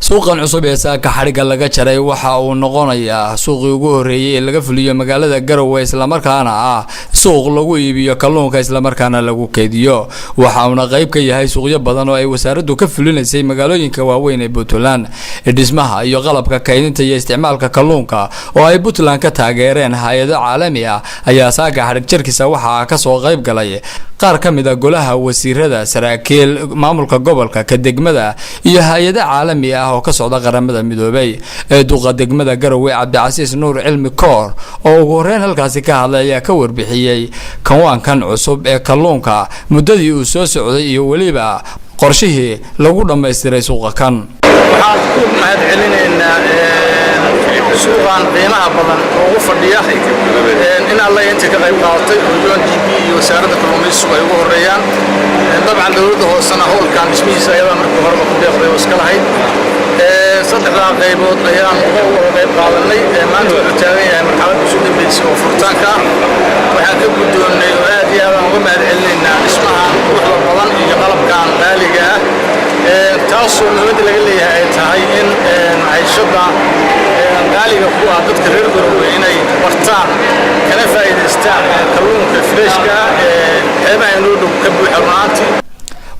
suuqan cusub ee saaka xariga laga jaray waxa uu noqonayaa suuqii ugu horeeyay ee laga fuliyo magaalada Garowe isla markaana suuq lagu iibiyo kalluunka isla markaana lagu keydiyo waxa uu qayb ka yahay suuqyo badan oo ay wasaaraddu ka fulinaysay magaalooyinka waaweyn ee Puntland dhismaha iyo qalabka kaydinta iyo isticmaalka kalluunka oo ay Puntland ka taageereen hay'ado caalami ah ayaa saaka xarig jarkiisa waxa ka soo qayb galay qaar ka mid ah golaha wasiirada saraakiil maamulka gobolka ka degmada iyo hay'ado caalami ah oo ka socda qaramada midoobay ee duqa degmada Garowe Cabdicasiis Nuur Cilmi Koor oo ugu horreyn halkaasi ka hadlay ayaa ka warbixiyay kanwaankan cusub ee kalluunka muddadii uu soo socday iyo waliba qorshihii lagu dhameystiray suuqa kan waxaan ku mahadcelinaynaa suuqan qiimaha badan oo ugu fadhiya in alla inta ka qayb qaadatay UNDP iyo wasaaradda kalluumaysiga ay ugu horeeyaan dabcan dawladda hoosana howlkan dhismihiisa ayada markii hore ku deeqday oo iska lahayd saddexda qaybood ayaan uga qayb qaadanay maanta wuxuu taagan yahay marxaladda ugu dambeysay oo furitaanka waxaan ka guddoonnay oo aad iyo aad uga mahadcelinaynaa dhismahan quruxda badan iyo qalabkan qaaliga ah taasoo muhiimada laga leeyahay ay tahay in maciishada qaaliga ku ah dadka reer Garowe inay bartaan kana faa'iideystaan kalluunka freshka xeebaha inuu dhow ka buuxa maanta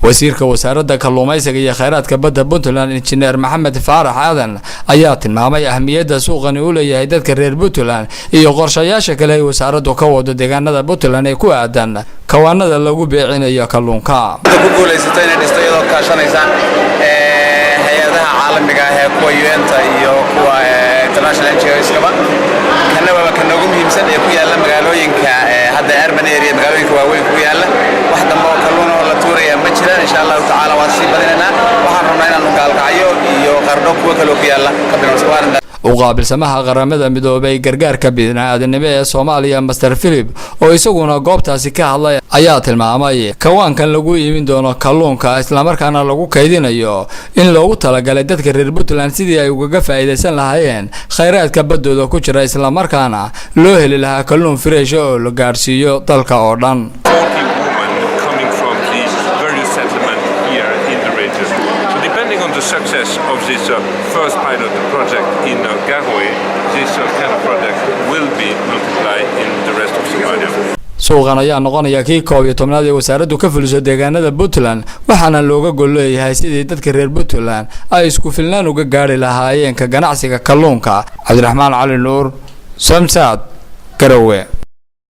wasiirka wasaaradda kalluumaysiga iyo kheyraadka badda Puntland Engineer Maxamed Faarax Aadan ayaa tilmaamay ahmiyadda suuqani u leeyahay dadka reer Puntland iyo qorshayaasha kale ee wasaaraddu ka wado deegaanada Puntland ee ku aadan kawaanada lagu beecinayo kalluunka ku guuleysatay inay dhistayado kaashanaysa hay'adaha caalamiga ah ee kuwa UN-ta iyo kuwa international NGOs-kaba kan ugu muhiimsan ee ku yaala magaalooyinka hadda urban area magaalooyinka waaweyn ku yaala wax dambe oo kalluun oo la tuuraya ma jiraan insha Allah ta'ala waa sii badinayna waxaan rabnaa inaan gaalkacyo iyo qardho kuwa kale oo ku yaala ka bilowsaan uqaabilsamaha qaramada midoobay gargaarka bini'aadanimo ee Soomaaliya Master Philip oo isaguna goobtaasi ka hadlay ayaa tilmaamay kawaankan lagu iibin doono kalluunka isla markaana lagu kaydinayo in loogu talagalay dadka reer Puntland sidii ay uga faa'iideysan lahaayeen kheyraadka baddooda ku jira isla markaana loo heli lahaa kalluun fresh oo la gaarsiiyo dalka oo dhan success of this first pilot project in Garowe, this kind of project will be multiplied in the rest of Somalia. suuqan ayaa noqonaya kii 11aad ee wasaaraddu ka fuliso deegaanada Puntland waxaana looga gol leeyahay sidii dadka reer Puntland ay isku filnaan uga gaari lahaayeen ka ganacsiga kalluunka. Cabdiraxmaan Cali Nuur, Samsad, Garowe.